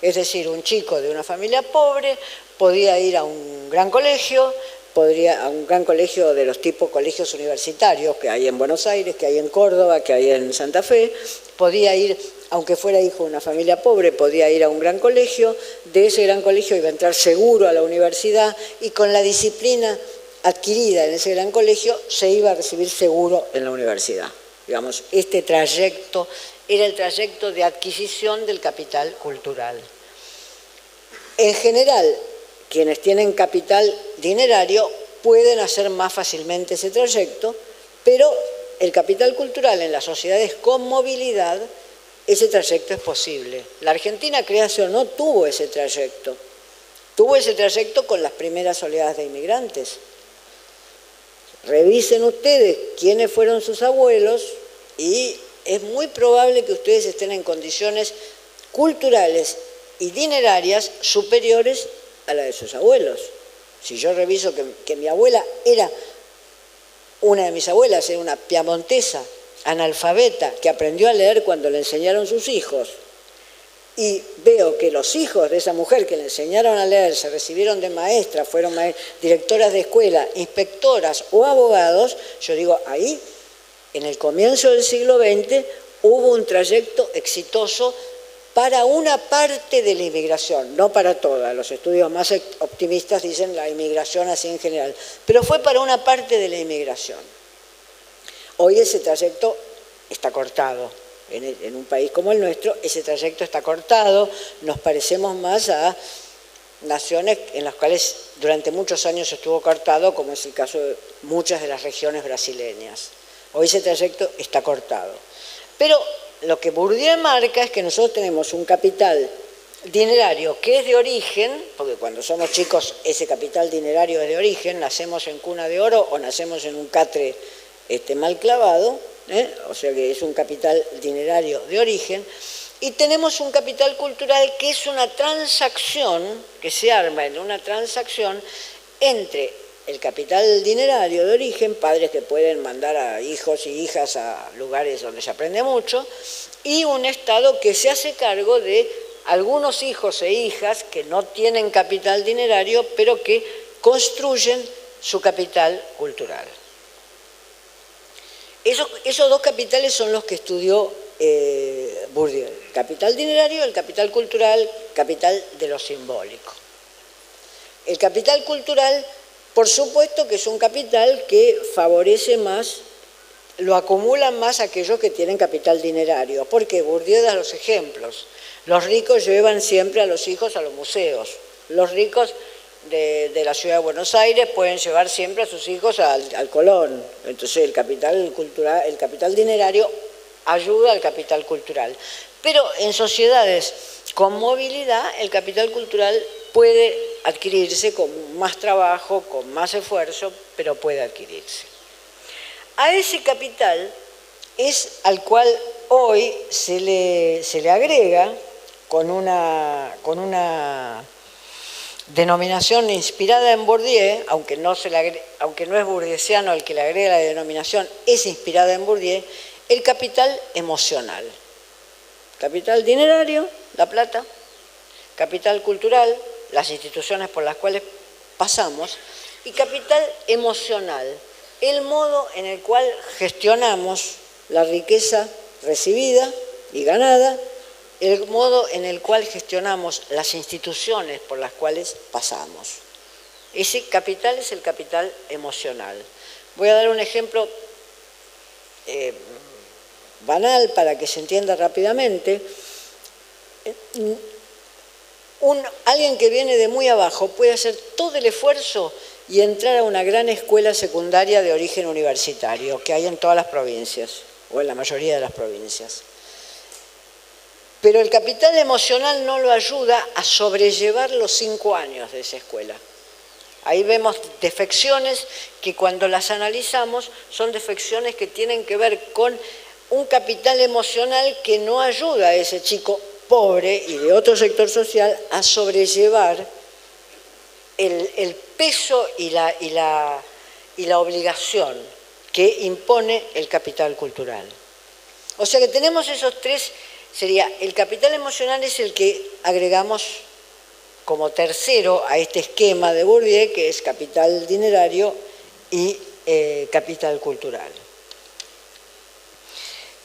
Es decir, un chico de una familia pobre podía ir a un gran colegio, a un gran colegio de los tipos colegios universitarios que hay en Buenos Aires, que hay en Córdoba, que hay en Santa Fe, podía ir, aunque fuera hijo de una familia pobre, podía ir a un gran colegio, de ese gran colegio iba a entrar seguro a la universidad, y con la disciplina adquirida en ese gran colegio se iba a recibir seguro en la universidad. Digamos, este trayecto era el trayecto de adquisición del capital cultural. En general, quienes tienen capital dinerario pueden hacer más fácilmente ese trayecto, pero el capital cultural en las sociedades con movilidad, ese trayecto es posible. La Argentina, créase o no, tuvo ese trayecto. Tuvo ese trayecto con las primeras oleadas de inmigrantes. Revisen ustedes quiénes fueron sus abuelos y es muy probable que ustedes estén en condiciones culturales y dinerarias superiores a la de sus abuelos. Si yo reviso que mi abuela una de mis abuelas era una piamontesa, analfabeta, que aprendió a leer cuando le enseñaron sus hijos, y veo que los hijos de esa mujer que le enseñaron a leer, se recibieron de maestras, fueron directoras de escuela, inspectoras o abogados, yo digo, ahí, en el comienzo del siglo XX, hubo un trayecto exitoso para una parte de la inmigración, no para toda. Los estudios más optimistas dicen la inmigración así en general, pero fue para una parte de la inmigración. Hoy ese trayecto está cortado. En un país como el nuestro, ese trayecto está cortado, nos parecemos más a naciones en las cuales durante muchos años estuvo cortado, como es el caso de muchas de las regiones brasileñas. Hoy ese trayecto está cortado. Pero lo que Bourdieu marca es que nosotros tenemos un capital dinerario que es de origen, porque cuando somos chicos ese capital dinerario es de origen, nacemos en cuna de oro o nacemos en un catre mal clavado, o sea que es un capital dinerario de origen, y tenemos un capital cultural que es una transacción, que se arma en una transacción entre el capital dinerario de origen, padres que pueden mandar a hijos y hijas a lugares donde se aprende mucho, y un Estado que se hace cargo de algunos hijos e hijas que no tienen capital dinerario, pero que construyen su capital cultural. Esos dos capitales son los que estudió Bourdieu. El capital dinerario, el capital cultural, capital de lo simbólico. El capital cultural, por supuesto que es un capital que favorece más, lo acumulan más aquellos que tienen capital dinerario, porque Bourdieu da los ejemplos. Los ricos llevan siempre a los hijos a los museos. Los ricos de la ciudad de Buenos Aires pueden llevar siempre a sus hijos al Colón. Entonces el capital cultural, el capital dinerario ayuda al capital cultural. Pero en sociedades con movilidad, el capital cultural puede adquirirse con más trabajo, con más esfuerzo, pero puede adquirirse. A ese capital es al cual hoy se le agrega con una denominación inspirada en Bourdieu, aunque no es bourdieusiano el que le agrega la denominación, es inspirada en Bourdieu, el capital emocional. Capital dinerario, la plata, capital cultural, las instituciones por las cuales pasamos, y capital emocional, el modo en el cual gestionamos la riqueza recibida y ganada, el modo en el cual gestionamos las instituciones por las cuales pasamos. Ese capital es el capital emocional. Voy a dar un ejemplo banal para que se entienda rápidamente. Alguien que viene de muy abajo puede hacer todo el esfuerzo y entrar a una gran escuela secundaria de origen universitario que hay en todas las provincias, o en la mayoría de las provincias. Pero el capital emocional no lo ayuda a sobrellevar los 5 años de esa escuela. Ahí vemos defecciones que cuando las analizamos son defecciones que tienen que ver con un capital emocional que no ayuda a ese chico pobre y de otro sector social a sobrellevar el peso y la obligación que impone el capital cultural. O sea que tenemos esos tres. Sería, el capital emocional es el que agregamos como tercero a este esquema de Bourdieu, que es capital dinerario y capital cultural.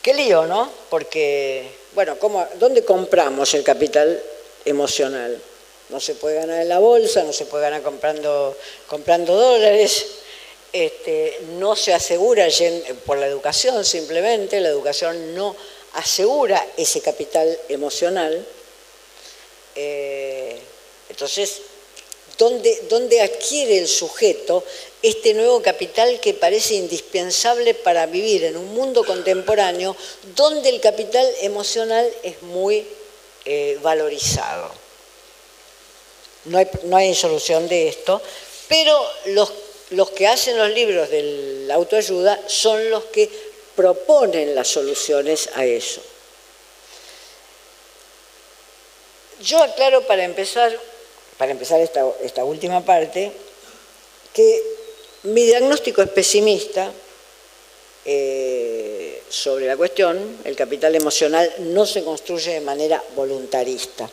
Qué lío, ¿no? Porque, bueno, ¿dónde compramos el capital emocional? No se puede ganar en la bolsa, no se puede ganar comprando dólares, no se asegura por la educación simplemente, la educación no asegura ese capital emocional. Entonces, ¿dónde adquiere el sujeto este nuevo capital que parece indispensable para vivir en un mundo contemporáneo donde el capital emocional es muy valorizado? No hay solución de esto, pero los que hacen los libros de la autoayuda son los que proponen las soluciones a eso. Yo aclaro para empezar esta última parte, que mi diagnóstico es pesimista, sobre la cuestión, el capital emocional no se construye de manera voluntarista.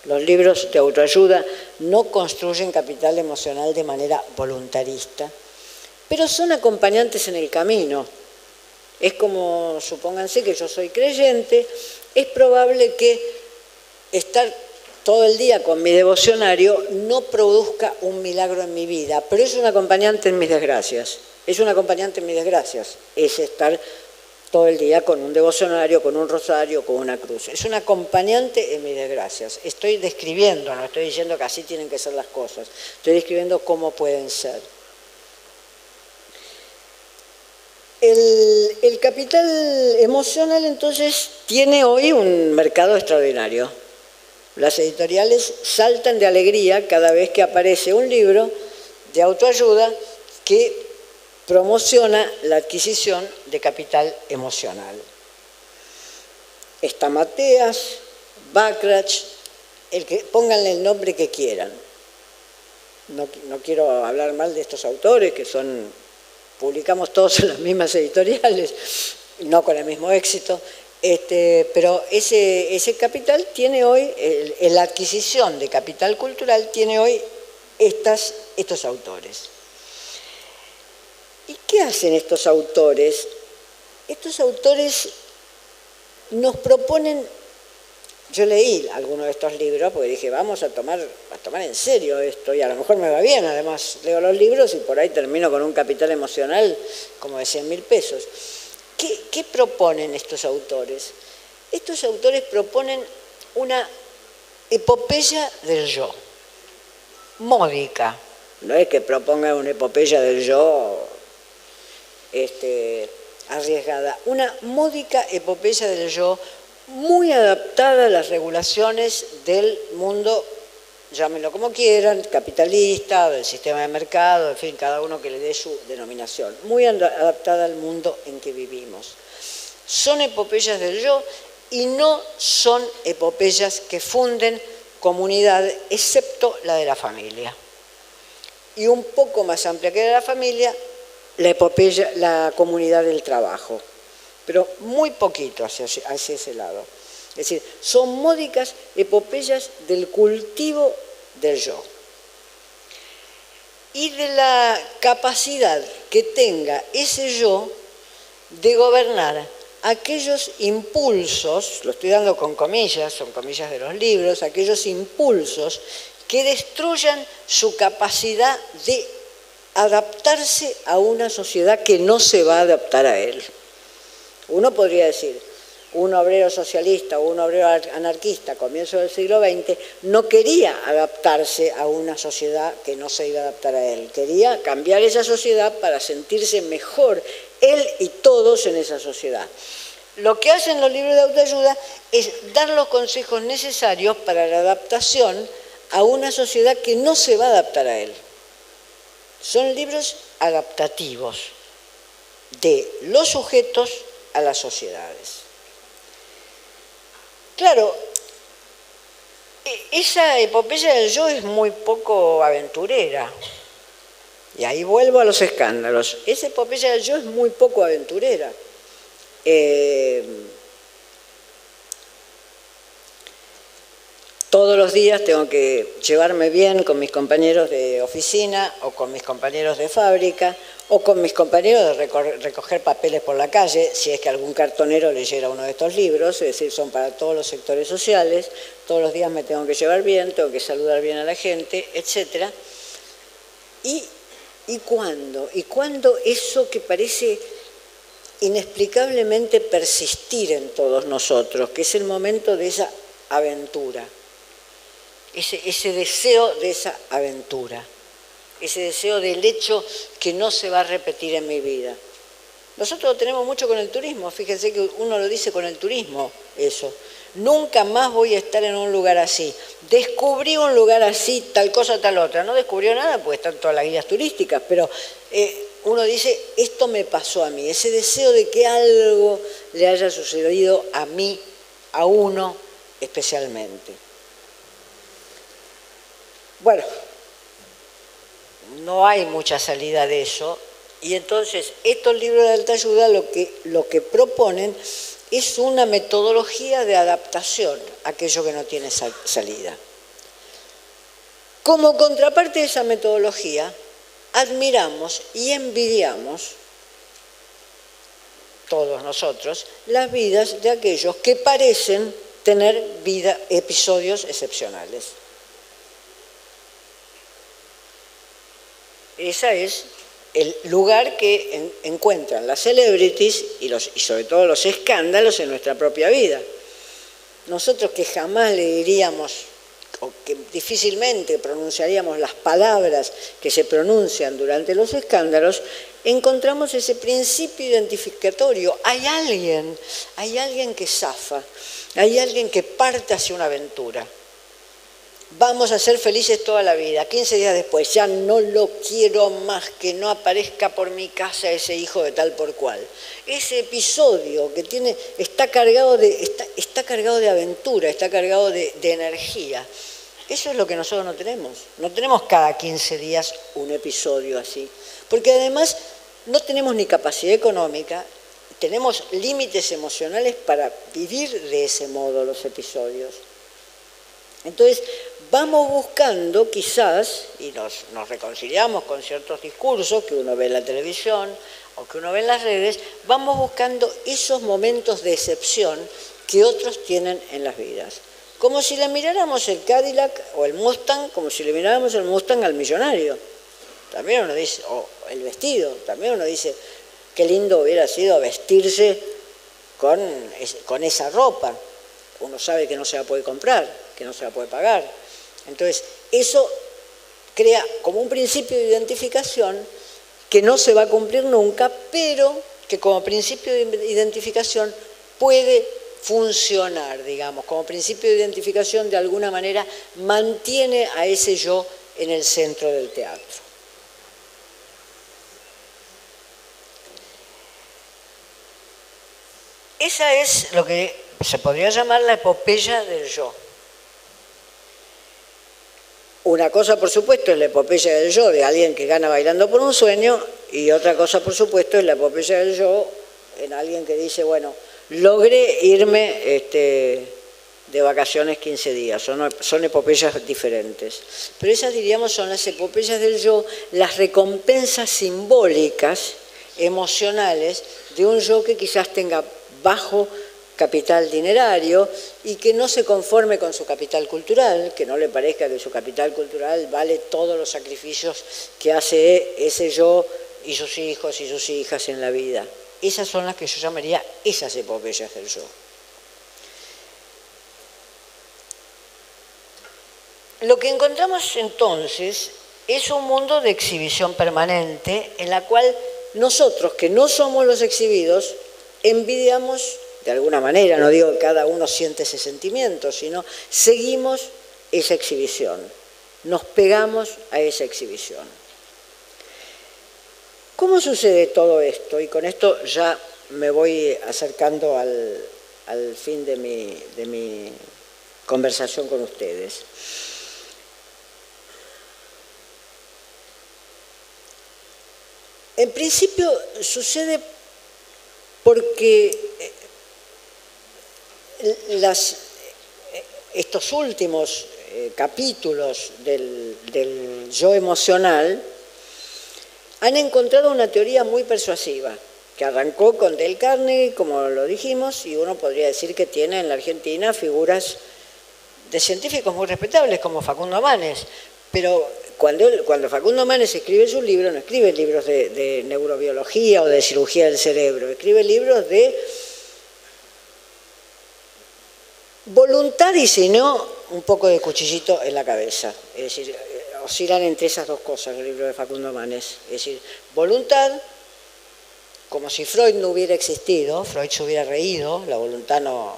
Los libros de autoayuda no construyen capital emocional de manera voluntarista, pero son acompañantes en el camino. Es como, supónganse que yo soy creyente, es probable que estar todo el día con mi devocionario no produzca un milagro en mi vida, pero es un acompañante en mis desgracias. Es un acompañante en mis desgracias, es estar todo el día con un devocionario, con un rosario, con una cruz. Es un acompañante en mis desgracias. Estoy describiendo, no estoy diciendo que así tienen que ser las cosas, estoy describiendo cómo pueden ser. El capital emocional entonces tiene hoy un mercado extraordinario. Las editoriales saltan de alegría cada vez que aparece un libro de autoayuda que promociona la adquisición de capital emocional. Está Mateas, Bachrach, pónganle el nombre que quieran. No quiero hablar mal de estos autores que publicamos todos en las mismas editoriales, no con el mismo éxito, pero ese capital tiene hoy, la adquisición de capital cultural tiene hoy estos autores. ¿Y qué hacen estos autores? Estos autores nos proponen, yo leí algunos de estos libros porque dije, vamos a tomar en serio esto y a lo mejor me va bien, además leo los libros y por ahí termino con un capital emocional como de 100.000 pesos. ¿Qué proponen estos autores? Estos autores proponen una epopeya del yo, módica. No es que propongan una epopeya del yo arriesgada, una módica epopeya del yo muy adaptada a las regulaciones del mundo, llámenlo como quieran, capitalista, del sistema de mercado, en fin, cada uno que le dé su denominación, muy adaptada al mundo en que vivimos. Son epopeyas del yo y no son epopeyas que funden comunidad, excepto la de la familia. Y un poco más amplia que la familia, la comunidad del trabajo, pero muy poquito hacia ese lado. Es decir, son módicas epopeyas del cultivo del yo y de la capacidad que tenga ese yo de gobernar aquellos impulsos, lo estoy dando con comillas, son comillas de los libros, aquellos impulsos que destruyan su capacidad de adaptarse a una sociedad que no se va a adaptar a él. Uno podría decir, un obrero socialista o un obrero anarquista a comienzos del siglo XX no quería adaptarse a una sociedad que no se iba a adaptar a él. Quería cambiar esa sociedad para sentirse mejor él y todos en esa sociedad. Lo que hacen los libros de autoayuda es dar los consejos necesarios para la adaptación a una sociedad que no se va a adaptar a él. Son libros adaptativos de los sujetos a las sociedades. Claro, esa epopeya del yo es muy poco aventurera. Y ahí vuelvo a los escándalos. Esa epopeya del yo es muy poco aventurera. Todos los días tengo que llevarme bien con mis compañeros de oficina o con mis compañeros de fábrica o con mis compañeros de recoger papeles por la calle, si es que algún cartonero leyera uno de estos libros, es decir, son para todos los sectores sociales. Todos los días me tengo que llevar bien, tengo que saludar bien a la gente, etc. ¿Y cuándo? ¿Y cuándo eso que parece inexplicablemente persistir en todos nosotros, que es el momento de esa aventura? Ese deseo de esa aventura, ese deseo del hecho que no se va a repetir en mi vida. Nosotros lo tenemos mucho con el turismo, fíjense que uno lo dice con el turismo, eso. Nunca más voy a estar en un lugar así. Descubrí un lugar así, tal cosa, tal otra. No descubrió nada porque están todas las guías turísticas, pero uno dice, esto me pasó a mí. Ese deseo de que algo le haya sucedido a mí, a uno especialmente. Bueno, no hay mucha salida de eso Y entonces, estos libros de alta ayuda lo que proponen es una metodología de adaptación a aquello que no tiene salida. Como contraparte de esa metodología, admiramos y envidiamos, todos nosotros, las vidas de aquellos que parecen tener episodios excepcionales. Ese es el lugar que encuentran las celebrities y sobre todo los escándalos en nuestra propia vida. Nosotros que jamás le diríamos o que difícilmente pronunciaríamos las palabras que se pronuncian durante los escándalos, encontramos ese principio identificatorio. Hay alguien que zafa, hay alguien que parte hacia una aventura. Vamos a ser felices toda la vida. 15 días después, ya no lo quiero más, que no aparezca por mi casa ese hijo de tal por cual. Ese episodio que está cargado de aventura, está cargado de energía. Eso es lo que nosotros no tenemos. No tenemos cada 15 días un episodio así. Porque además no tenemos ni capacidad económica, tenemos límites emocionales para vivir de ese modo los episodios. Entonces, vamos buscando quizás, y nos reconciliamos con ciertos discursos que uno ve en la televisión o que uno ve en las redes, vamos buscando esos momentos de excepción que otros tienen en las vidas. Como si le miráramos el Cadillac o el Mustang, como si le miráramos el Mustang al millonario. También uno dice, o el vestido, también uno dice, qué lindo hubiera sido vestirse con esa ropa. Uno sabe que no se la puede comprar, que no se la puede pagar. Entonces, eso crea como un principio de identificación que no se va a cumplir nunca, pero que como principio de identificación puede funcionar, digamos, como principio de identificación de alguna manera mantiene a ese yo en el centro del teatro. Esa es lo que se podría llamar la epopeya del yo. Una cosa, por supuesto, es la epopeya del yo de alguien que gana bailando por un sueño, y otra cosa, por supuesto, es la epopeya del yo en alguien que dice, bueno, logré irme de vacaciones 15 días. Son epopeyas diferentes. Pero esas, diríamos, son las epopeyas del yo, las recompensas simbólicas, emocionales, de un yo que quizás tenga bajo capital dinerario y que no se conforme con su capital cultural, que no le parezca que su capital cultural vale todos los sacrificios que hace ese yo y sus hijos y sus hijas en la vida. Esas son las que yo llamaría esas epopeyas del yo. Lo que encontramos entonces es un mundo de exhibición permanente en la cual nosotros, que no somos los exhibidos, envidiamos de alguna manera, no digo que cada uno siente ese sentimiento, sino seguimos esa exhibición, nos pegamos a esa exhibición. ¿Cómo sucede todo esto? Y con esto ya me voy acercando al fin de mi conversación con ustedes. En principio sucede porque estos últimos capítulos del yo emocional han encontrado una teoría muy persuasiva, que arrancó con Dale Carnegie, como lo dijimos, y uno podría decir que tiene en la Argentina figuras de científicos muy respetables, como Facundo Manes, pero cuando Facundo Manes escribe sus libros, no escribe libros de neurobiología o de cirugía del cerebro, escribe libros de voluntad y, si no, un poco de cuchillito en la cabeza. Es decir, oscilan entre esas dos cosas el libro de Facundo Manes. Es decir, voluntad, como si Freud no hubiera existido, Freud se hubiera reído, la voluntad no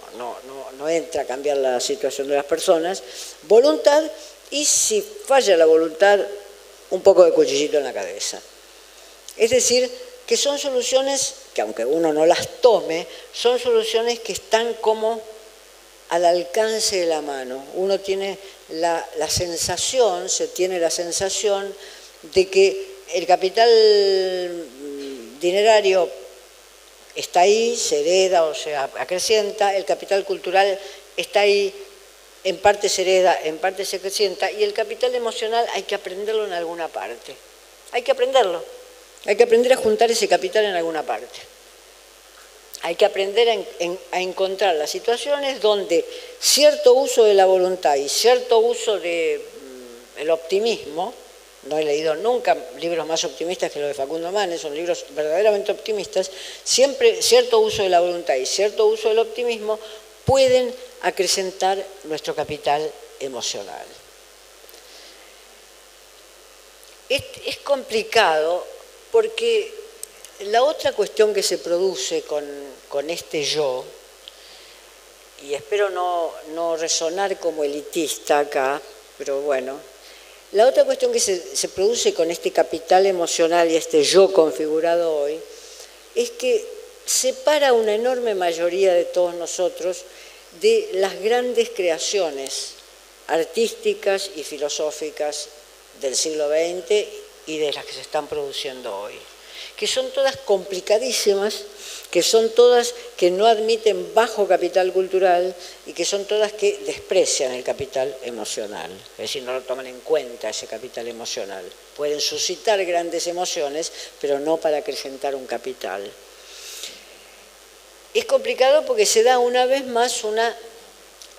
entra a cambiar la situación de las personas, voluntad, y si falla la voluntad, un poco de cuchillito en la cabeza. Es decir, que son soluciones que, aunque uno no las tome, son soluciones que están como al alcance de la mano. Uno tiene la sensación de que el capital dinerario está ahí, se hereda o se acrecienta, el capital cultural está ahí, en parte se hereda, en parte se acrecienta, y el capital emocional hay que aprenderlo en alguna parte. Hay que aprenderlo. Hay que aprender a juntar ese capital en alguna parte. Hay que aprender a encontrar las situaciones donde cierto uso de la voluntad y cierto uso del optimismo, no he leído nunca libros más optimistas que los de Facundo Manes, son libros verdaderamente optimistas, siempre cierto uso de la voluntad y cierto uso del optimismo pueden acrecentar nuestro capital emocional. Es complicado porque la otra cuestión que se produce con este yo, y espero no resonar como elitista acá, pero bueno, la otra cuestión que se produce con este capital emocional y este yo configurado hoy, es que separa una enorme mayoría de todos nosotros de las grandes creaciones artísticas y filosóficas del siglo XX y de las que se están produciendo hoy, que son todas complicadísimas, que son todas que no admiten bajo capital cultural y que son todas que desprecian el capital emocional, es decir, no lo toman en cuenta ese capital emocional. Pueden suscitar grandes emociones, pero no para acrecentar un capital. Es complicado porque se da una vez más una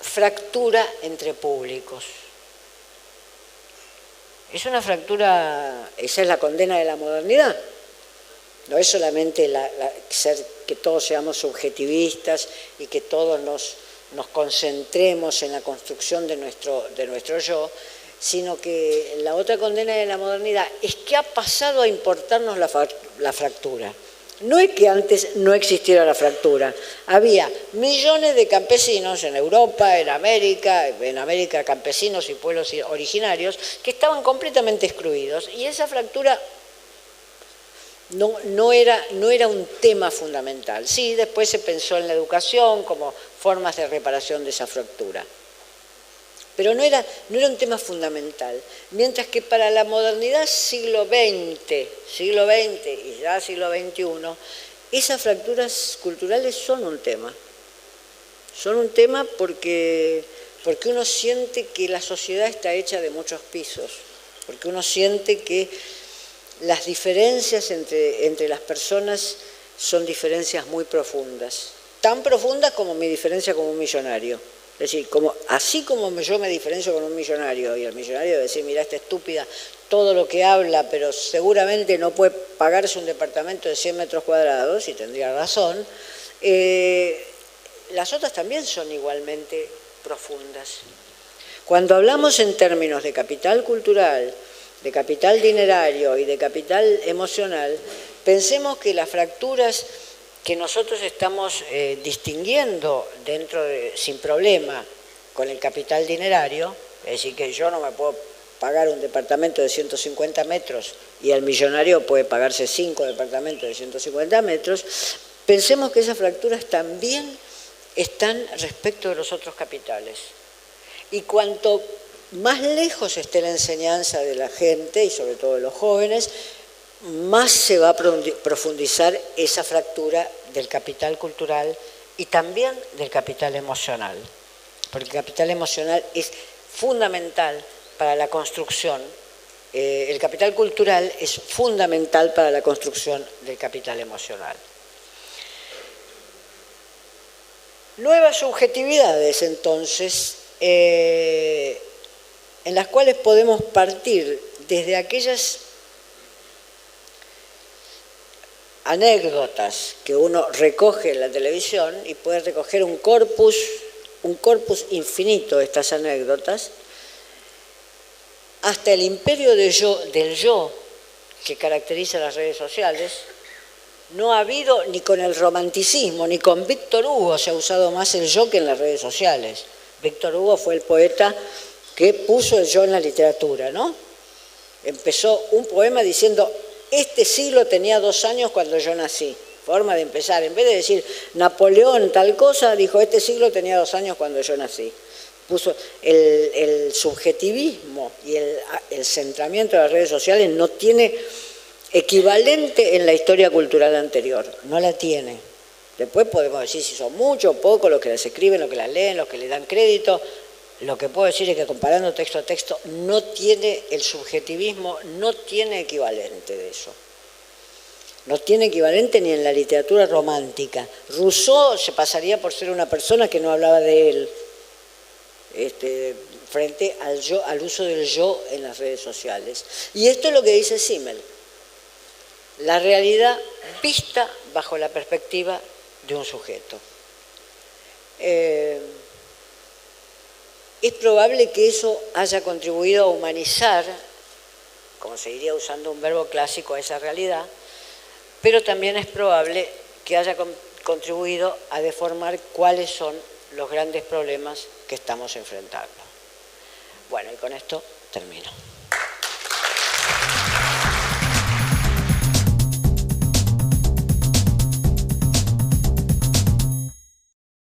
fractura entre públicos. Es una fractura, esa es la condena de la modernidad. No es solamente que todos seamos subjetivistas y que todos nos concentremos en la construcción de nuestro yo, sino que la otra condena de la modernidad es que ha pasado a importarnos la fractura. No es que antes no existiera la fractura, había millones de campesinos en Europa, en América campesinos y pueblos originarios que estaban completamente excluidos y esa fractura no era un tema fundamental. Sí, después se pensó en la educación como formas de reparación de esa fractura. Pero no era un tema fundamental. Mientras que para la modernidad siglo XX y ya siglo XXI, esas fracturas culturales son un tema. Son un tema porque uno siente que la sociedad está hecha de muchos pisos, porque uno siente que las diferencias entre las personas son diferencias muy profundas, tan profundas como mi diferencia con un millonario. Es decir, así como yo me diferencio con un millonario y el millonario debe decir, mira, esta estúpida, todo lo que habla, pero seguramente no puede pagarse un departamento de 100 metros cuadrados, y tendría razón, las otras también son igualmente profundas. Cuando hablamos en términos de capital cultural, de capital dinerario y de capital emocional, pensemos que las fracturas que nosotros estamos distinguiendo sin problema con el capital dinerario, es decir, que yo no me puedo pagar un departamento de 150 metros y el millonario puede pagarse 5 departamentos de 150 metros, pensemos que esas fracturas también están respecto de los otros capitales. Y cuanto más lejos esté la enseñanza de la gente, y sobre todo de los jóvenes, más se va a profundizar esa fractura del capital cultural y también del capital emocional. Porque el capital emocional es fundamental para la construcción, el capital cultural es fundamental para la construcción del capital emocional. Nuevas subjetividades, entonces, en las cuales podemos partir desde aquellas anécdotas que uno recoge en la televisión y puede recoger un corpus infinito de estas anécdotas, hasta el imperio del yo que caracteriza las redes sociales. No ha habido, ni con el romanticismo, ni con Víctor Hugo se ha usado más el yo que en las redes sociales. Víctor Hugo fue el poeta que puso el yo en la literatura, ¿no? Empezó un poema diciendo, este siglo tenía 2 años cuando yo nací. Forma de empezar. En vez de decir, Napoleón tal cosa, dijo, este siglo tenía 2 años cuando yo nací. Puso el subjetivismo y el centramiento de las redes sociales no tiene equivalente en la historia cultural anterior. No la tiene. Después podemos decir si son muchos o pocos los que las escriben, los que las leen, los que le dan crédito. Lo que puedo decir es que comparando texto a texto no tiene el subjetivismo, no tiene equivalente de eso. No tiene equivalente ni en la literatura romántica. Rousseau se pasaría por ser una persona que no hablaba de él, frente al uso del yo en las redes sociales. Y esto es lo que dice Simmel. La realidad vista bajo la perspectiva de un sujeto. Es probable que eso haya contribuido a humanizar, como se diría usando un verbo clásico, a esa realidad, pero también es probable que haya contribuido a deformar cuáles son los grandes problemas que estamos enfrentando. Bueno, y con esto termino.